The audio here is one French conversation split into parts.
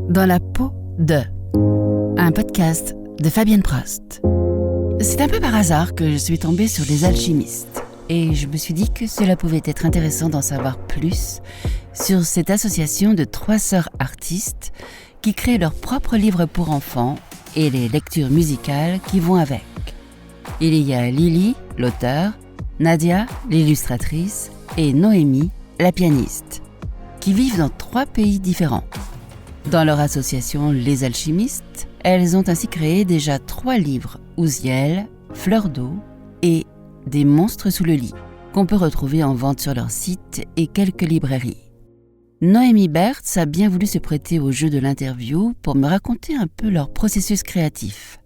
Dans la peau de, un podcast de Fabienne Prost. C'est un peu par hasard que je suis tombée sur Les Alchimistes et je me suis dit que cela pouvait être intéressant d'en savoir plus sur cette association de 3 sœurs artistes qui créent leurs propres livres pour enfants et les lectures musicales qui vont avec. Il y a Lily, l'auteure, Nadia, l'illustratrice, et Noémie, la pianiste, qui vivent dans 3 pays différents. Dans leur association Les Alchimistes, elles ont ainsi créé déjà 3 livres, Ouziel, Fleur d'eau et Des monstres sous le lit, qu'on peut retrouver en vente sur leur site et quelques librairies. Noémie Bertz a bien voulu se prêter au jeu de l'interview pour me raconter un peu leur processus créatif.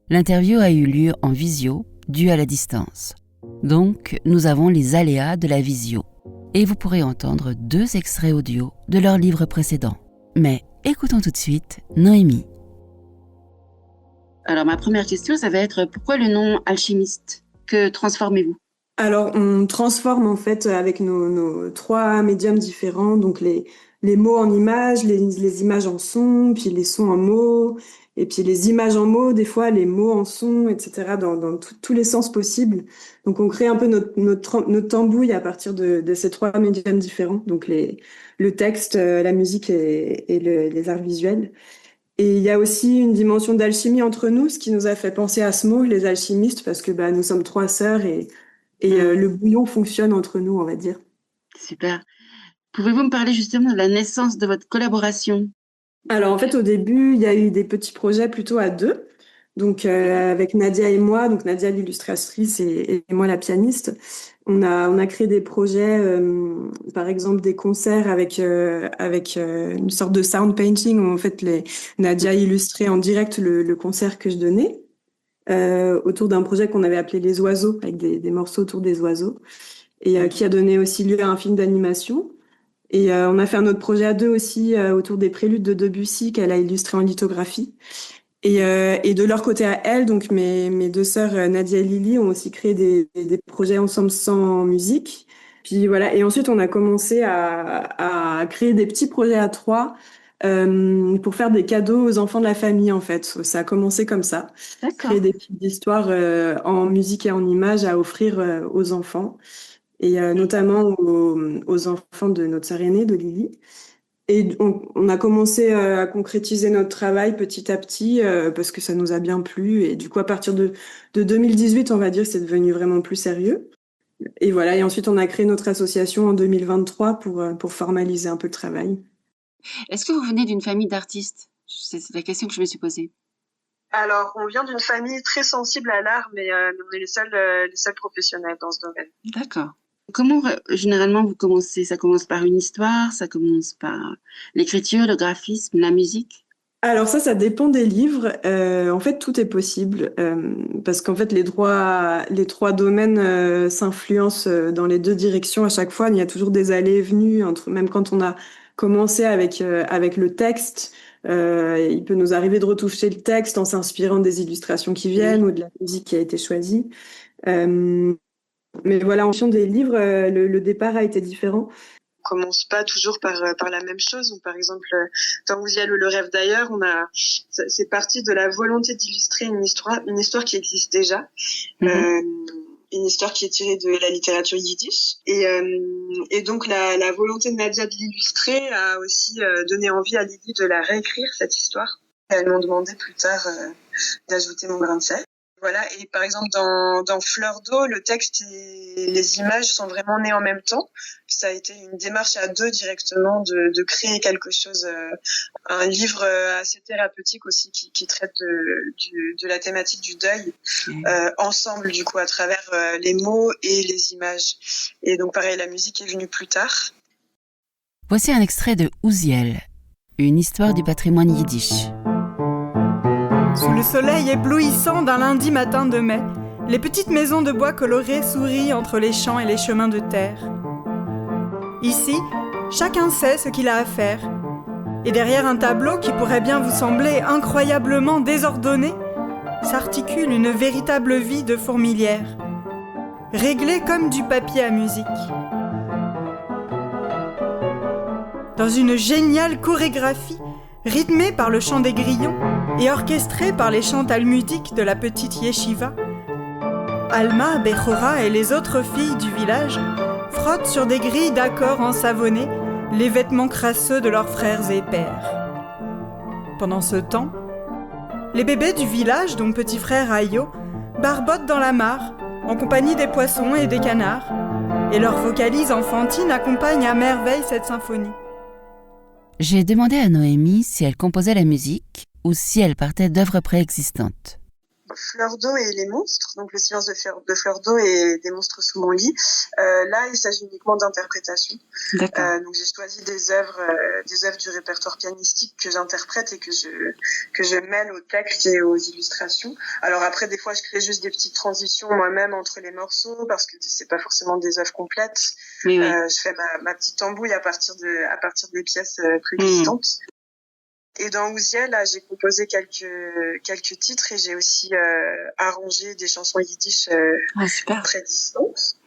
L'interview a eu lieu en visio, dû à la distance. Donc, nous avons les aléas de la visio. Et vous pourrez entendre 2 extraits audio de leurs livres précédents. Mais écoutons tout de suite Noémie. Alors, ma première question, ça va être pourquoi le nom alchimiste? Que transformez-vous? Alors, on transforme en fait avec nos 3 médiums différents, donc les mots en images, les images en sons, puis les sons en mots, et puis les images en mots, des fois les mots en sons, etc., dans tous les sens possibles. Donc, on crée un peu notre tambouille à partir de ces 3 médiums différents, donc le texte, la musique et les arts visuels. Et il y a aussi une dimension d'alchimie entre nous, ce qui nous a fait penser à ce mot, les alchimistes, parce que nous sommes 3 sœurs et le bouillon fonctionne entre nous, on va dire. Super. Pouvez-vous me parler justement de la naissance de votre collaboration? Alors en fait, au début, il y a eu des petits projets plutôt à 2. Donc avec Nadia et moi, donc Nadia l'illustratrice et moi la pianiste, on a créé des projets, par exemple des concerts avec une sorte de sound painting où en fait Nadia illustrait en direct le concert que je donnais. Autour d'un projet qu'on avait appelé Les Oiseaux, avec des morceaux autour des oiseaux, et qui a donné aussi lieu à un film d'animation. Et on a fait un autre projet à 2 aussi, autour des préludes de Debussy, qu'elle a illustré en lithographie. Et de leur côté à elles, donc mes 2 sœurs, Nadia et Lily, ont aussi créé des projets ensemble sans musique. Puis voilà, et ensuite on a commencé à créer des petits projets à 3, pour faire des cadeaux aux enfants de la famille, en fait. Ça a commencé comme ça. D'accord. Créer des petites histoires en musique et en images à offrir aux enfants, et notamment aux enfants de notre sœur aînée, de Lily. Et on a commencé à concrétiser notre travail petit à petit, parce que ça nous a bien plu. Et du coup, à partir de 2018, on va dire, c'est devenu vraiment plus sérieux. Et voilà, et ensuite, on a créé notre association en 2023 pour formaliser un peu le travail. Est-ce que vous venez d'une famille d'artistes? C'est la question que je me suis posée. Alors, on vient d'une famille très sensible à l'art, mais on est les seuls professionnels dans ce domaine. D'accord. Comment généralement vous commencez? Ça commence par une histoire, ça commence par l'écriture, le graphisme, la musique? Alors ça dépend des livres. En fait, tout est possible, parce qu'en fait, les 3 domaines s'influencent dans les 2 directions à chaque fois. Il y a toujours des allées et venues même quand on a commencé avec le texte. Il peut nous arriver de retoucher le texte en s'inspirant des illustrations qui viennent ou de la musique qui a été choisie. Mais voilà, en fonction des livres, le départ a été différent. On commence pas toujours par la même chose. Donc, par exemple, dans Ouziel ou Le rêve d'ailleurs, c'est parti de la volonté d'illustrer une histoire qui existe déjà. Une histoire qui est tirée de la littérature yiddish. Et donc, la volonté de Nadia de l'illustrer a aussi donné envie à Lily de la réécrire, cette histoire. Elles m'ont demandé plus tard d'ajouter mon grain de sel. Voilà, et par exemple dans Fleur d'eau, le texte et les images sont vraiment nés en même temps. Ça a été une démarche à 2 directement de créer quelque chose, un livre assez thérapeutique aussi qui traite de la thématique du deuil, ensemble du coup à travers les mots et les images. Et donc pareil, la musique est venue plus tard. Voici un extrait de Ouziel, une histoire du patrimoine yiddish. Sous le soleil éblouissant d'un lundi matin de mai, les petites maisons de bois colorées sourient entre les champs et les chemins de terre. Ici, chacun sait ce qu'il a à faire. Et derrière un tableau qui pourrait bien vous sembler incroyablement désordonné, s'articule une véritable vie de fourmilière, réglée comme du papier à musique. Dans une géniale chorégraphie, rythmée par le chant des grillons et orchestrée par les chants talmudiques de la petite yeshiva, Alma, Bechora et les autres filles du village frottent sur des grilles d'accords ensavonnés les vêtements crasseux de leurs frères et pères. Pendant ce temps, les bébés du village, dont petit frère Ayo, barbotent dans la mare, en compagnie des poissons et des canards, et leurs vocalises enfantines accompagnent à merveille cette symphonie. J'ai demandé à Noémie si elle composait la musique ou si elle partait d'œuvres préexistantes. Fleur d'eau et les monstres, donc le silence de Fleur d'eau et des monstres sous mon lit. Là, il s'agit uniquement d'interprétation. D'accord. Donc j'ai choisi des œuvres du répertoire pianistique que j'interprète et que je mêle au texte et aux illustrations. Alors après, des fois, je crée juste des petites transitions moi-même entre les morceaux parce que c'est pas forcément des œuvres complètes. Oui. Je fais ma petite tambouille à partir des pièces préexistantes. Et dans Ouziel, là, j'ai composé quelques titres et j'ai aussi arrangé des chansons yiddish préexistantes.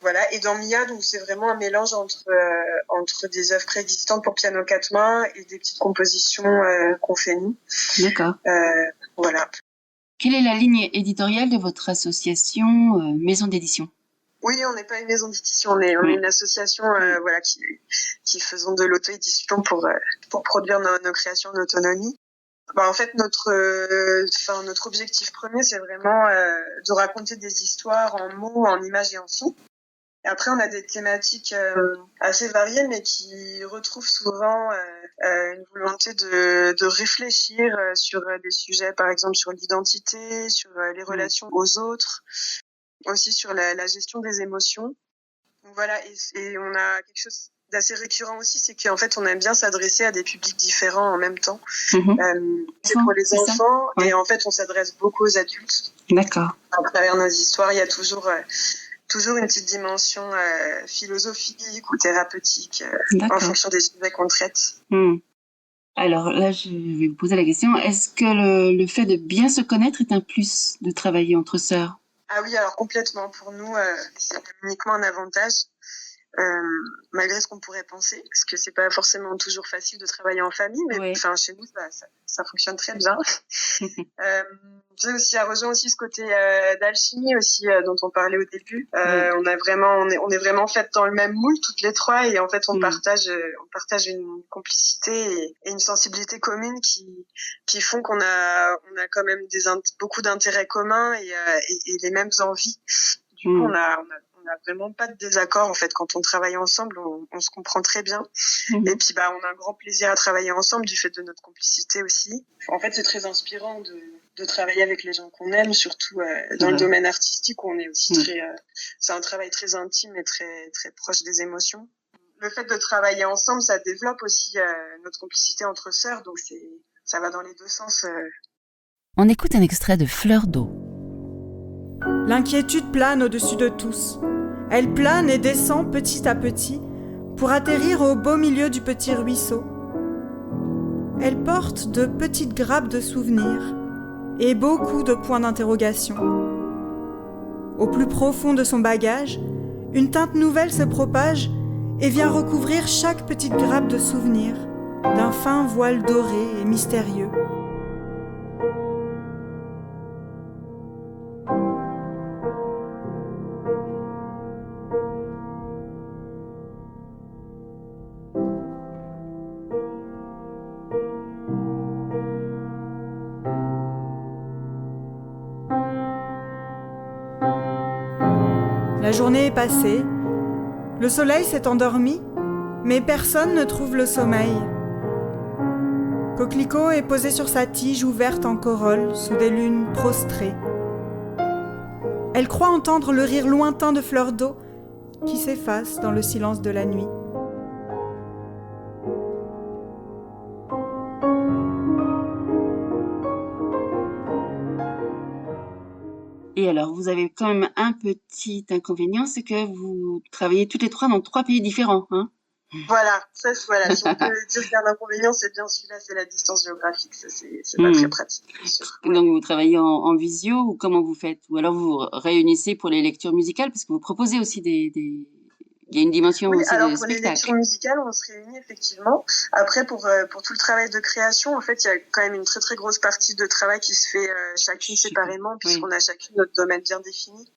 Voilà. Et dans Mia, donc c'est vraiment un mélange entre des œuvres préexistantes pour piano quatre mains et des petites compositions qu'on fait nous. D'accord. Voilà. Quelle est la ligne éditoriale de votre association Maison d'édition ? Oui, on n'est pas une maison d'édition, on est une association voilà, qui faisons de l'auto-édition pour produire nos créations en autonomie. En fait, notre objectif premier, c'est vraiment de raconter des histoires en mots, en images et en sons. Et après, on a des thématiques assez variées, mais qui retrouvent souvent une volonté de réfléchir sur des sujets, par exemple sur l'identité, sur les relations aux autres, aussi sur la gestion des émotions. Donc voilà, et on a quelque chose d'assez récurrent aussi, c'est qu'en fait, on aime bien s'adresser à des publics différents en même temps. C'est pour les enfants, et en fait, on s'adresse beaucoup aux adultes. D'accord. À travers nos histoires, il y a toujours une petite dimension philosophique ou thérapeutique en fonction des sujets qu'on traite. Alors là, je vais vous poser la question, est-ce que le fait de bien se connaître est un plus de travailler entre sœurs ? Ah oui, alors complètement. Pour nous, c'est uniquement un avantage, malgré ce qu'on pourrait penser, parce que c'est pas forcément toujours facile de travailler en famille, mais chez nous, ça fonctionne très bien. J'ai aussi rejoint aussi ce côté d'alchimie aussi dont on parlait au début. On est vraiment faites dans le même moule toutes les trois, et en fait on partage une complicité et une sensibilité commune qui font qu'on a quand même beaucoup d'intérêts communs et les mêmes envies. Du coup, on a vraiment pas de désaccord en fait quand on travaille ensemble, on se comprend très bien. Et puis on a un grand plaisir à travailler ensemble du fait de notre complicité aussi. En fait, c'est très inspirant de travailler avec les gens qu'on aime, surtout dans le domaine artistique où on est aussi c'est un travail très intime et très très proche des émotions. Le fait de travailler ensemble, ça développe aussi notre complicité entre sœurs, donc ça va dans les deux sens. On écoute un extrait de Fleur d'eau. L'inquiétude plane au-dessus de tous. Elle plane et descend petit à petit pour atterrir au beau milieu du petit ruisseau. Elle porte de petites grappes de souvenirs et beaucoup de points d'interrogation. Au plus profond de son bagage, une teinte nouvelle se propage et vient recouvrir chaque petite grappe de souvenirs d'un fin voile doré et mystérieux. La journée est passée, le soleil s'est endormi, mais personne ne trouve le sommeil. Coquelicot est posé sur sa tige ouverte en corolle sous des lunes prostrées. Elle croit entendre le rire lointain de Fleur d'eau qui s'efface dans le silence de la nuit. Et alors, vous avez quand même un petit inconvénient, c'est que vous travaillez toutes les trois dans 3 pays différents, hein ? Voilà, si on peut dire qu'il y a un inconvénient, c'est bien celui-là, c'est la distance géographique, ça c'est pas très pratique, bien sûr. Donc vous travaillez en visio, ou comment vous faites ? Ou alors vous vous réunissez pour les lectures musicales, parce que vous proposez aussi Il y a une dimension Oui, aussi alors de pour les lectures spectacle. musicales, on se réunit effectivement. Après, pour tout le travail de création, en fait, il y a quand même une très très grosse partie de travail qui se fait chacune séparément, puisqu'on a chacune notre domaine bien défini.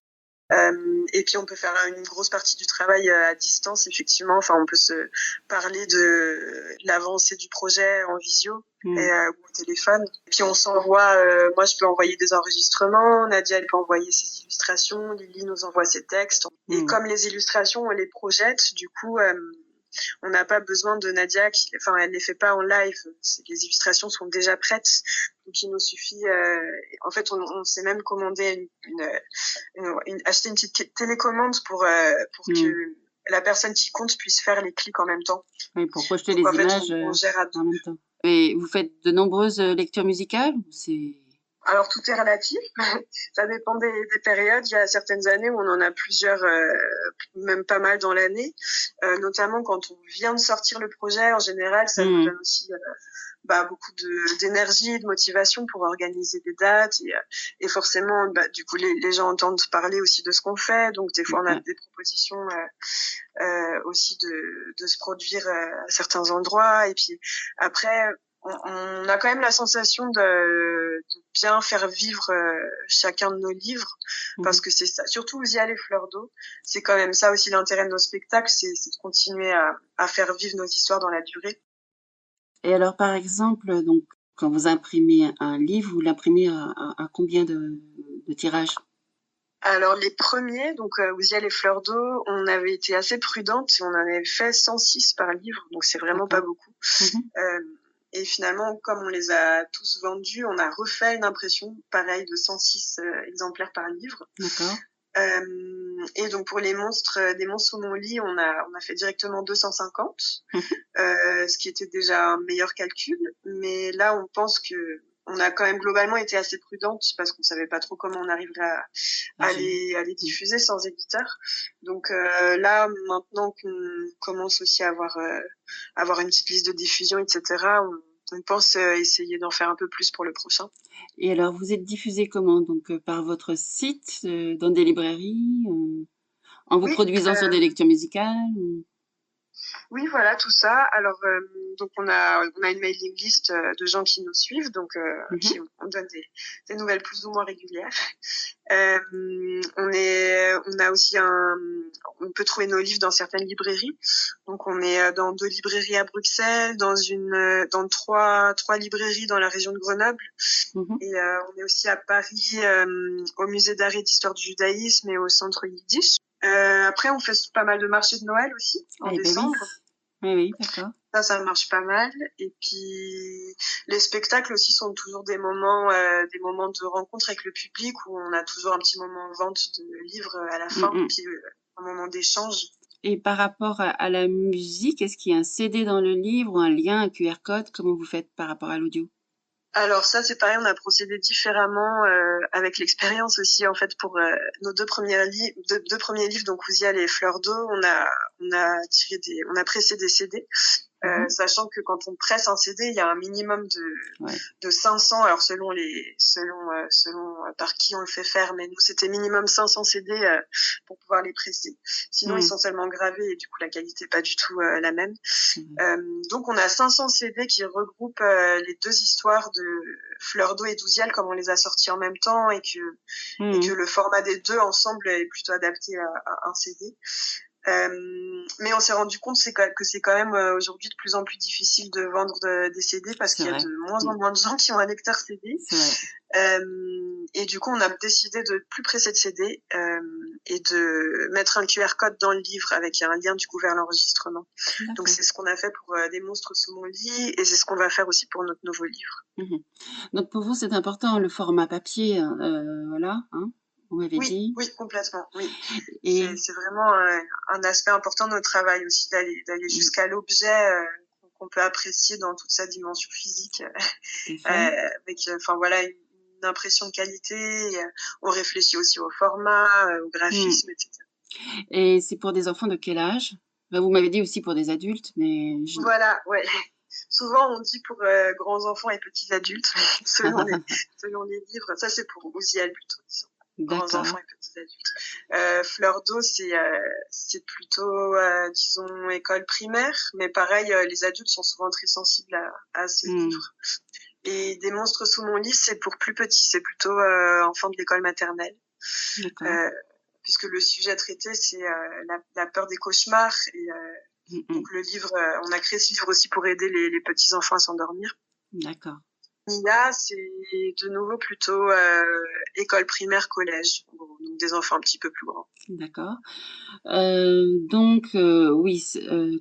Et puis on peut faire une grosse partie du travail à distance, effectivement. Enfin, on peut se parler de l'avancée du projet en visio ou au téléphone. Et puis on s'envoie. Moi, je peux envoyer des enregistrements. Nadia, elle peut envoyer ses illustrations. Lily nous envoie ses textes. Et comme les illustrations, on les projette, du coup, on n'a pas besoin de Nadia. Elle les fait pas en live. Les illustrations sont déjà prêtes. Donc il nous suffit. En fait, on s'est même commandé acheter une petite télécommande pour que la personne qui compte puisse faire les clics en même temps. Oui, pour projeter Donc, les images on gère à deux. en même temps. Et vous faites de nombreuses lectures musicales ou c'est... Alors, tout est relatif. Ça dépend des périodes. Il y a certaines années où on en a plusieurs, même pas mal dans l'année. Notamment quand on vient de sortir le projet, en général, ça nous donne aussi beaucoup d'énergie, de motivation pour organiser des dates. Et forcément, du coup, les gens entendent parler aussi de ce qu'on fait. Donc, des fois, on a des propositions aussi de se produire à certains endroits. Et puis, après... On a quand même la sensation de bien faire vivre chacun de nos livres, parce que c'est ça, surtout Ouzial et Fleur d'eau, c'est quand même ça aussi l'intérêt de nos spectacles, c'est de continuer à faire vivre nos histoires dans la durée. Et alors, par exemple, donc, quand vous imprimez un livre, vous l'imprimez à combien de tirages? Alors, les premiers, donc Ouzial et Fleur d'eau, on avait été assez prudente et on en avait fait 106 par livre, donc c'est vraiment pas beaucoup. Et finalement, comme on les a tous vendus, on a refait une impression pareille de 106 exemplaires par livre. D'accord. Et donc pour des monstres sous mon lit, on a fait directement 250, ce qui était déjà un meilleur calcul. Mais là, on pense que on a quand même globalement été assez prudente parce qu'on savait pas trop comment on arriverait à les diffuser sans éditeur. Donc là, maintenant qu'on commence aussi à avoir une petite liste de diffusion, etc., on pense essayer d'en faire un peu plus pour le prochain. Et alors, vous êtes diffusé comment? Donc, par votre site, dans des librairies, en vous produisant sur des lectures musicales Oui, voilà, tout ça. Alors, donc on a une mailing list de gens qui nous suivent, donc qui on donne des nouvelles plus ou moins régulières. On a aussi on peut trouver nos livres dans certaines librairies. Donc on est dans 2 librairies à Bruxelles, dans trois librairies dans la région de Grenoble. Et on est aussi à Paris, au musée d'art et d'histoire du judaïsme et au centre Yiddish. Après, on fait pas mal de marchés de Noël aussi, en décembre. Oui, d'accord. Ça marche pas mal. Et puis, les spectacles aussi sont toujours des moments de rencontre avec le public où on a toujours un petit moment de vente de livres à la fin, puis un moment d'échange. Et par rapport à la musique, est-ce qu'il y a un CD dans le livre ou un lien, un QR code? Comment vous faites par rapport à l'audio? Alors ça, c'est pareil, on a procédé différemment avec l'expérience aussi. En fait, pour nos deux premiers livres, donc Ouzial et Fleur d'eau, on a pressé des CD. Sachant que quand on presse un CD, il y a un minimum de 500, alors selon par qui on le fait faire, mais nous c'était minimum 500 CD pour pouvoir les presser. Sinon ils sont seulement gravés et du coup la qualité n'est pas du tout la même. Donc on a 500 CD qui regroupent les 2 histoires de Fleur d'eau et d'Ouzial comme on les a sortis en même temps et que le format des 2 ensemble est plutôt adapté à un CD. Mais on s'est rendu compte que c'est quand même aujourd'hui de plus en plus difficile de vendre des CD parce qu'il y a de moins en moins de gens qui ont un lecteur CD. Et du coup, on a décidé de plus presser de CD et de mettre un QR code dans le livre avec un lien du coup vers l'enregistrement. Donc c'est ce qu'on a fait pour Des monstres sous mon lit et c'est ce qu'on va faire aussi pour notre nouveau livre. Donc pour vous, c'est important le format papier, voilà, hein? Vous m'avez dit. Oui, complètement. Oui. Et c'est vraiment un aspect important de notre travail aussi, d'aller jusqu'à l'objet qu'on peut apprécier dans toute sa dimension physique, avec une impression de qualité. On réfléchit aussi au format, au graphisme, etc. Et c'est pour des enfants de quel âge? Vous m'avez dit aussi pour des adultes, mais... Voilà, ouais. Souvent, on dit pour grands enfants et petits adultes, selon les livres. Ça, c'est pour Ouzial plutôt, disons. grands enfants et petits adultes. Fleur d'eau, c'est plutôt, disons, école primaire, mais pareil, les adultes sont souvent très sensibles à ce livre. Et Des monstres sous mon lit, c'est pour plus petits, c'est plutôt enfants de l'école maternelle. Puisque le sujet traité, c'est la peur des cauchemars. Et donc le livre, on a créé ce livre aussi pour aider les petits enfants à s'endormir. D'accord. Mia, c'est de nouveau plutôt école primaire, collège, donc des enfants un petit peu plus grands. D'accord. Donc, oui,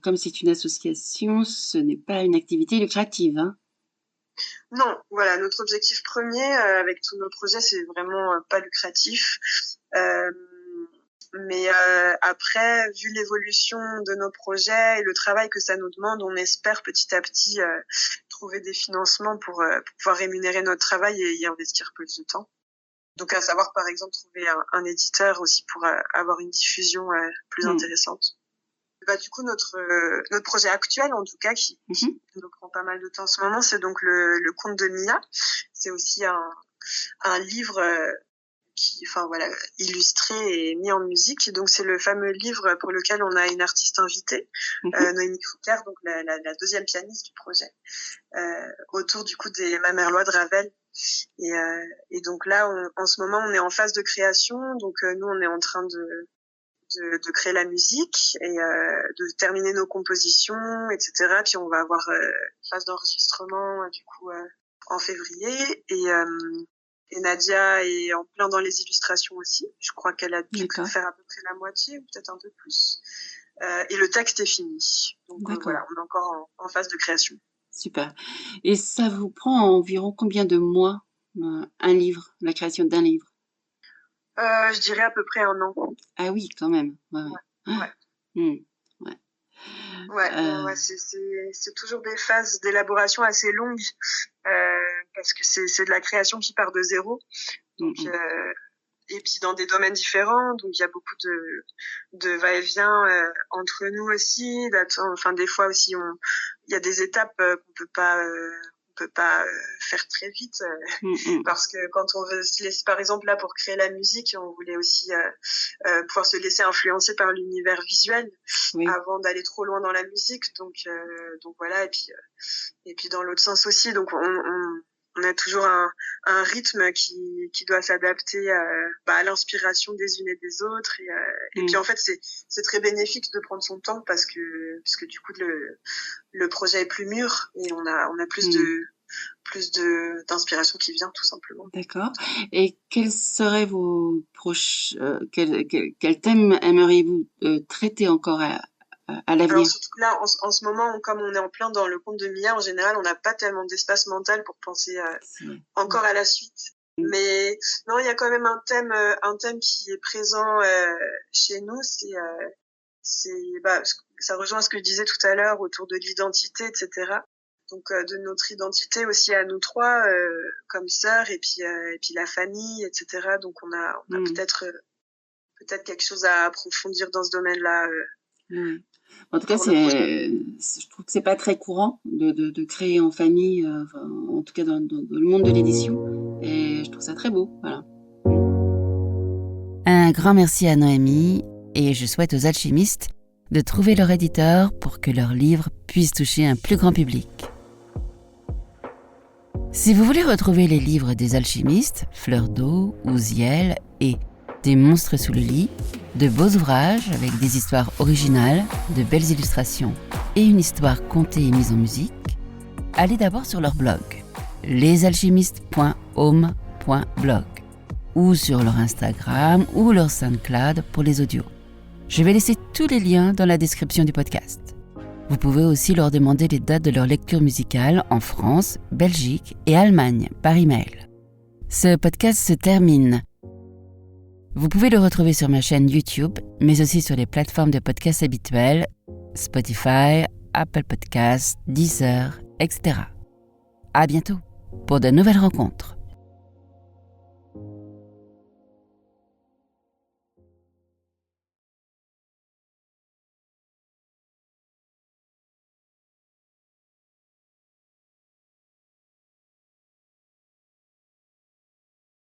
comme c'est une association, ce n'est pas une activité lucrative, hein? Non, voilà, notre objectif premier avec tous nos projets, c'est vraiment pas lucratif. Mais après, vu l'évolution de nos projets et le travail que ça nous demande, on espère petit à petit trouver des financements pour pouvoir rémunérer notre travail et y investir plus de temps. Donc à savoir par exemple trouver un éditeur aussi pour avoir une diffusion plus intéressante. Du coup notre projet actuel en tout cas qui nous prend pas mal de temps en ce moment, c'est donc le conte de Mia. C'est aussi un livre illustré et mis en musique. Et donc c'est le fameux livre pour lequel on a une artiste invitée, Noémie Foucault, donc la deuxième pianiste du projet, autour du coup des Mamerlois de Ravel. Et donc là, en ce moment, on est en phase de création. Donc nous, on est en train de créer la musique et de terminer nos compositions, etc. Puis on va avoir phase d'enregistrement du coup en février. Et Nadia est en plein dans les illustrations aussi. Je crois qu'elle a dû faire à peu près la moitié ou peut-être un peu plus. Et le texte est fini. Donc voilà, on est encore en phase de création. Super. Et ça vous prend environ combien de mois, un livre, la création d'un livre? Je dirais à peu près 1 an. Ah oui, quand même. Ouais, c'est toujours des phases d'élaboration assez longues parce que c'est de la création qui part de zéro. Donc, et puis dans des domaines différents, donc il y a beaucoup de va-et-vient entre nous aussi. Des fois aussi, il y a des étapes qu'on peut pas faire très vite parce que quand on veut se laisser, par exemple là pour créer la musique, on voulait aussi pouvoir se laisser influencer par l'univers visuel avant d'aller trop loin dans la musique. Donc voilà, et puis dans l'autre sens aussi, donc on a toujours un rythme qui doit s'adapter à l'inspiration des unes et des autres. Et puis en fait, c'est très bénéfique de prendre son temps parce que du coup, le projet est plus mûr et on a plus d'inspiration qui vient tout simplement. D'accord. Et quels seraient vos proches... quel thème aimeriez-vous traiter encore à l'avenir? Alors surtout là, en ce moment, comme on est en plein dans le conte de Mia, en général, on n'a pas tellement d'espace mental pour penser encore à la suite. Mais non, il y a quand même un thème qui est présent chez nous. Ça rejoint ce que je disais tout à l'heure autour de l'identité, etc. Donc de notre identité aussi à nous trois, comme sœurs, et puis la famille, etc. Donc on a peut-être quelque chose à approfondir dans ce domaine-là. En tout cas, je trouve que c'est pas très courant de créer en famille, en tout cas dans le monde de l'édition, et je trouve ça très beau. Voilà. Un grand merci à Noémie, et je souhaite aux alchimistes de trouver leur éditeur pour que leurs livres puissent toucher un plus grand public. Si vous voulez retrouver les livres des alchimistes, Fleur d'eau, Ouziel et Des monstres sous le lit, de beaux ouvrages avec des histoires originales, de belles illustrations et une histoire contée et mise en musique, allez d'abord sur leur blog, lesalchimistes.home.blog, ou sur leur Instagram ou leur SoundCloud pour les audios. Je vais laisser tous les liens dans la description du podcast. Vous pouvez aussi leur demander les dates de leur lecture musicale en France, Belgique et Allemagne par email. Ce podcast se termine. Vous pouvez le retrouver sur ma chaîne YouTube, mais aussi sur les plateformes de podcasts habituelles, Spotify, Apple Podcasts, Deezer, etc. À bientôt pour de nouvelles rencontres.